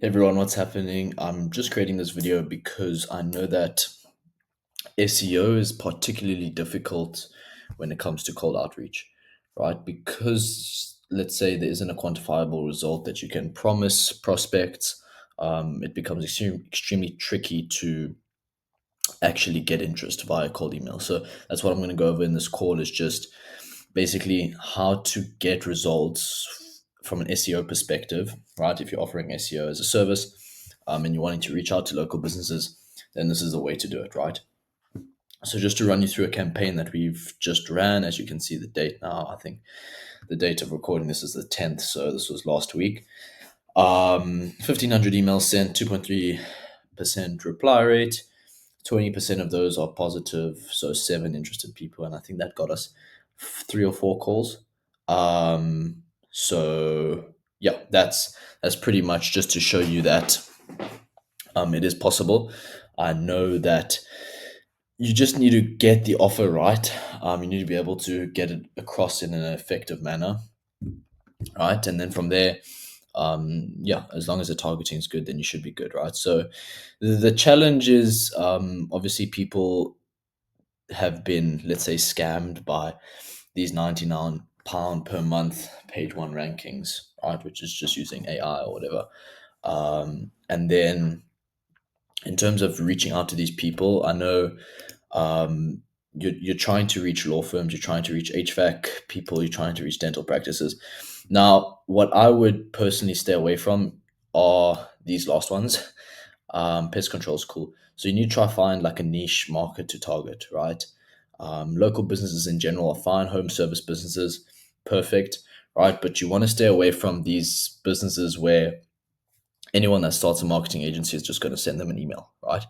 Hey everyone, what's happening? I'm just creating this video because I know that SEO is particularly difficult when it comes to cold outreach, right? Because let's say there isn't a quantifiable result that you can promise prospects, it becomes extremely tricky to actually get interest via cold email. So that's what I'm going to go over in this call is just basically how to get results from an SEO perspective, right? If you're offering SEO as a service and you're wanting to reach out to local businesses, then this is the way to do it, right? So just to run you through a campaign that we've just ran, as you can see the date now, I think the date of recording this is the 10th, so this was last week. 1,500 emails sent, 2.3% reply rate, 20% of those are positive, so seven interested people, and I think that got us three or four calls. So yeah, that's pretty much just to show you that it is possible. I know that you just need to get the offer right. You need to be able to get it across in an effective manner, right? And then from there, yeah, as long as the targeting is good, then you should be good, right? So the challenge is obviously people have been, let's say, scammed by these £99 per month page one rankings, right? Which is just using AI or whatever. And then in terms of reaching out to these people, I know you're trying to reach law firms, you're trying to reach HVAC people, you're trying to reach dental practices. Now, what I would personally stay away from are these last ones. Pest control is cool. So you need to try find like a niche market to target, right? Local businesses in general are fine. Home service businesses, perfect, right? But you want to stay away from these businesses where anyone that starts a marketing agency is just going to send them an email, right?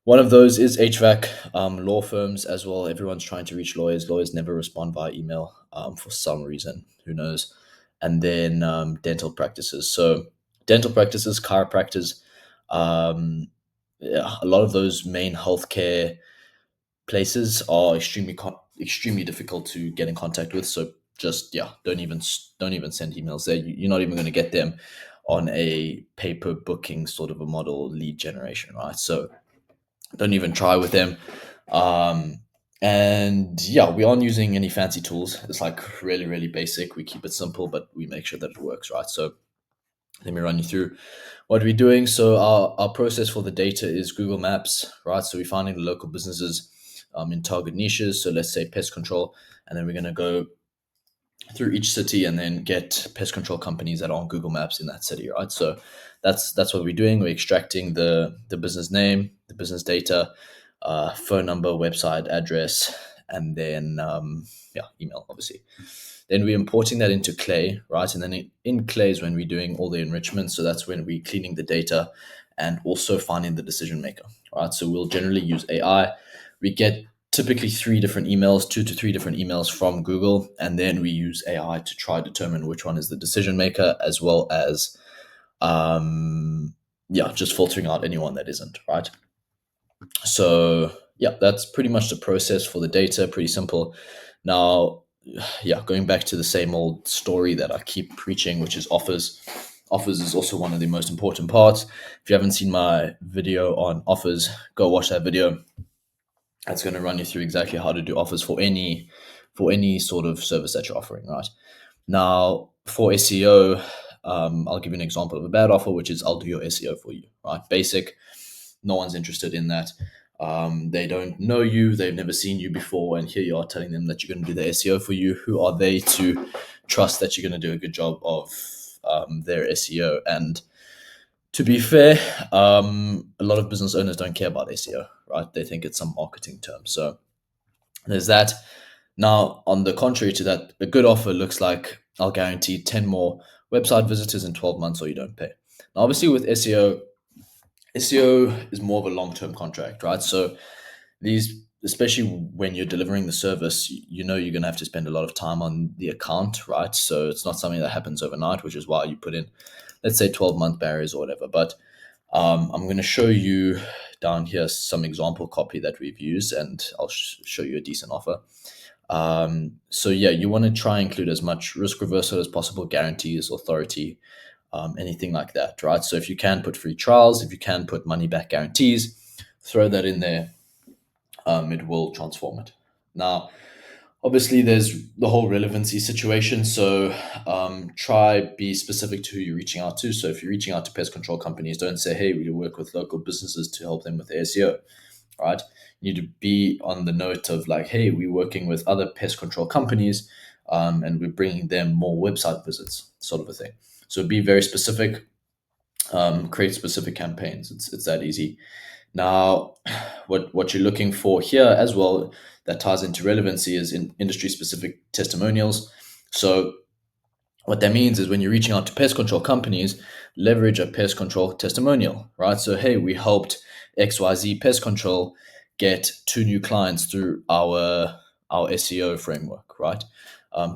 One of those is HVAC, law firms as well. Everyone's trying to reach lawyers. Lawyers never respond via email for some reason. Who knows? And then dental practices. So dental practices, chiropractors, um, yeah, a lot of those main healthcare places are extremely difficult to get in contact with. So just yeah, don't even send emails there. You're not even going to get them on a paper booking sort of a model lead generation, right? So don't even try with them. Um, and yeah, we aren't using any fancy tools. It's like really basic. We keep it simple, but we make sure that it works, right? So let me run you through what we're doing. So our process for the data is Google Maps, right? So we're finding the local businesses in target niches. So let's say pest control, and then we're going to go through each city and then get pest control companies that are on Google Maps in that city, right? So that's what we're doing. We're extracting the business name, the business data, phone number, website address, and then yeah, email, obviously. Then we're importing that into Clay, right? And then in Clay is when we're doing all the enrichment. So that's when we're cleaning the data and also finding the decision maker, right? So we'll generally use AI. We get typically three different emails, two to three different emails from Google, and then we use AI to try to determine which one is the decision maker, as well as yeah, just filtering out anyone that isn't, right? So yeah, that's pretty much the process for the data. Pretty simple. Now, yeah, going back to the same old story that I keep preaching, which is offers. Offers is also one of the most important parts. If you haven't seen my video on offers, go watch that video. That's going to run you through exactly how to do offers for any sort of service that you're offering, right? Now, for SEO, I'll give you an example of a bad offer, which is I'll do your SEO for you, right? Basic. No one's interested in that. They don't know you, they've never seen you before, and here you are telling them that you're going to do the SEO for you. Who are they to trust that you're going to do a good job of their SEO? And to be fair, a lot of business owners don't care about SEO, right? They think it's some marketing term. So there's that. Now, on the contrary to that, a good offer looks like I'll guarantee 10 more website visitors in 12 months or you don't pay. Now, obviously, with SEO is more of a long term contract, right? So these, especially when you're delivering the service, you know you're going to have to spend a lot of time on the account, right? So it's not something that happens overnight, which is why you put in, let's say, 12-month barriers or whatever. But I'm going to show you down here some example copy that we've used, and I'll show you a decent offer. So yeah, you want to try and include as much risk reversal as possible, guarantees, authority, anything like that, right? So if you can put free trials, if you can put money back guarantees, throw that in there. It will transform it. Now, obviously, there's the whole relevancy situation. So try be specific to who you're reaching out to. So if you're reaching out to pest control companies, don't say, "Hey, we work with local businesses to help them with their SEO." Right? You need to be on the note of like, "Hey, we're working with other pest control companies, and we're bringing them more website visits," sort of a thing. So be very specific. Create specific campaigns. It's that easy. Now, what you're looking for here as well that ties into relevancy is in industry specific testimonials. So what that means is when you're reaching out to pest control companies, leverage a pest control testimonial, right? So hey, we helped XYZ pest control get 2 new clients through our SEO framework, right?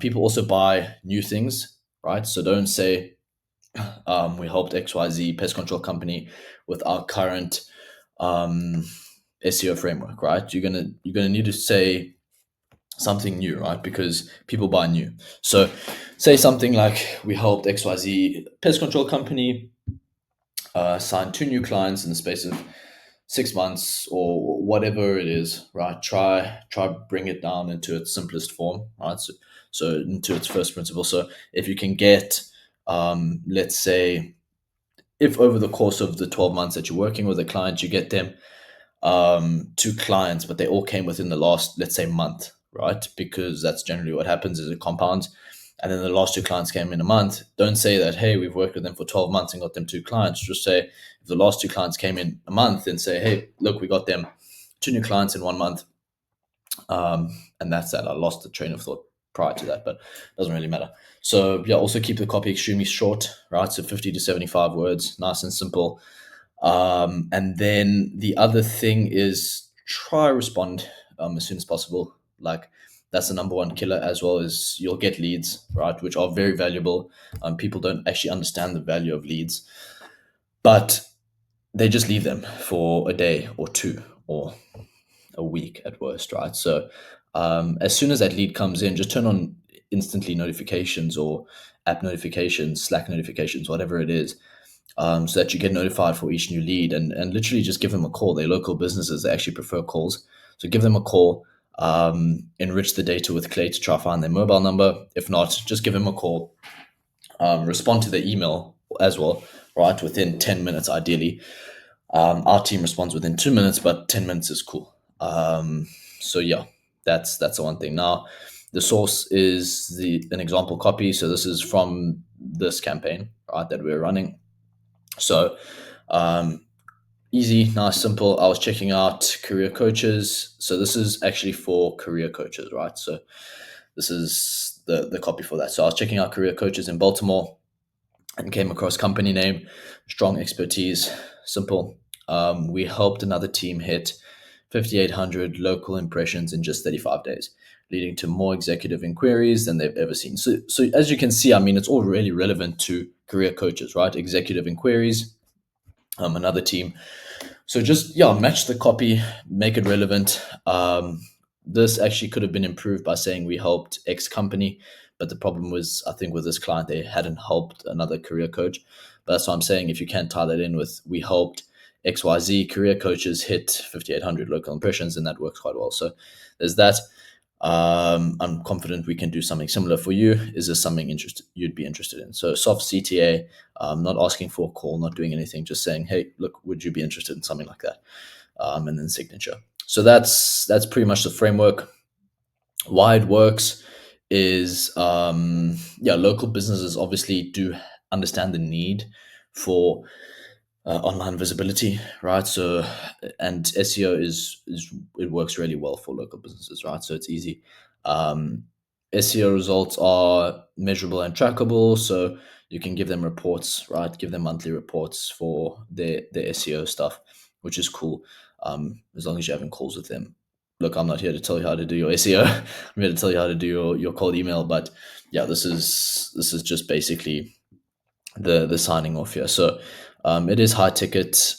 People also buy new things, right? So don't say we helped XYZ pest control company with our current um, SEO framework, right? You're gonna need to say something new, right? Because people buy new. So say something like we helped XYZ pest control company sign 2 new clients in the space of 6 months or whatever it is, right? Try bring it down into its simplest form, right? So into its first principle. So if you can get let's say if over the course of the 12 months that you're working with a client, you get them 2 clients, but they all came within the last, let's say, month, right? Because that's generally what happens is it compounds. And then the last 2 clients came in a month. Don't say that, hey, we've worked with them for 12 months and got them 2 clients. Just say if the last 2 clients came in a month, then say, hey, look, we got them 2 new clients in 1 month. And that's that. I lost the train of thought prior to that, but it doesn't really matter. So yeah, also keep the copy extremely short, right? So 50 to 75 words, nice and simple. And then the other thing is try respond as soon as possible. Like that's the number one killer, as well as you'll get leads, right, which are very valuable. People don't actually understand the value of leads, but they just leave them for a day or two or a week at worst, right? So as soon as that lead comes in, just turn on instantly notifications or app notifications, Slack notifications, whatever it is, so that you get notified for each new lead and literally just give them a call. They're local businesses. They actually prefer calls. So give them a call, enrich the data with Clay to try to find their mobile number. If not, just give them a call, respond to the email as well, right? Within 10 minutes, ideally. Our team responds within 2 minutes, but 10 minutes is cool. So yeah, that's the one thing. Now, the source is an example copy. So this is from this campaign, right, that we're running. So easy, nice, simple. I was checking out career coaches. So this is actually for career coaches, right? So this is the copy for that. So I was checking out career coaches in Baltimore and came across company name, strong expertise, simple. We helped another team hit 5,800 local impressions in just 35 days, leading to more executive inquiries than they've ever seen. So as you can see, I mean, it's all really relevant to career coaches, right? Executive inquiries, another team. So just yeah, match the copy, make it relevant. This actually could have been improved by saying we helped X company, but the problem was I think with this client they hadn't helped another career coach. But that's what I'm saying. If you can tie that in with we helped XYZ career coaches hit 5,800 local impressions, and that works quite well. So there's that. I'm confident we can do something similar for you. Is this something you'd be interested in? So soft CTA, not asking for a call, not doing anything, just saying, hey, look, would you be interested in something like that? And then signature. So that's pretty much the framework. Why it works is yeah, local businesses obviously do understand the need for online visibility, right? So, and SEO is it works really well for local businesses, right? So it's easy. SEO results are measurable and trackable, so you can give them reports, right? Give them monthly reports for their SEO stuff, which is cool. As long as you're having calls with them. Look, I'm not here to tell you how to do your SEO. I'm here to tell you how to do your cold email. But yeah, this is just basically the signing off here. So it is high ticket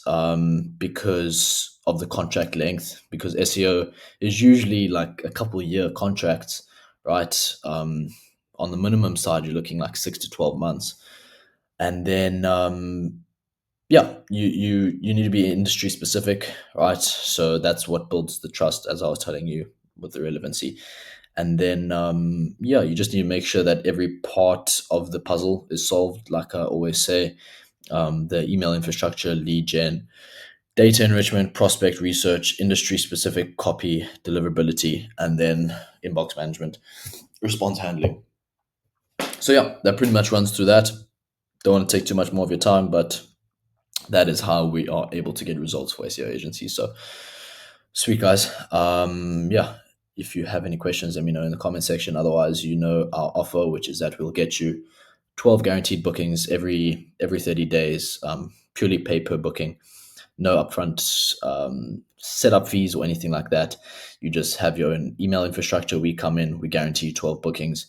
because of the contract length, because SEO is usually like a couple year contracts, right? On the minimum side, you're looking like 6 to 12 months. And then yeah, you need to be industry specific, right? So that's what builds the trust, as I was telling you, with the relevancy. And then yeah, you just need to make sure that every part of the puzzle is solved, like I always say. The email infrastructure, lead gen, data enrichment, prospect research, industry specific copy, deliverability, and then inbox management, response handling. So yeah, that pretty much runs through that. Don't want to take too much more of your time, but that is how we are able to get results for SEO agencies. So sweet, guys. Yeah, if you have any questions, let me know in the comment section. Otherwise, you know our offer, which is that we'll get you 12 guaranteed bookings every 30 days, purely pay per booking, no upfront setup fees or anything like that. You just have your own email infrastructure. We come in, we guarantee you 12 bookings,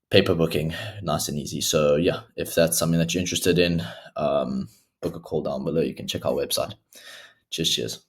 pay per booking, nice and easy. So yeah, if that's something that you're interested in, book a call down below. You can check our website. Cheers, cheers.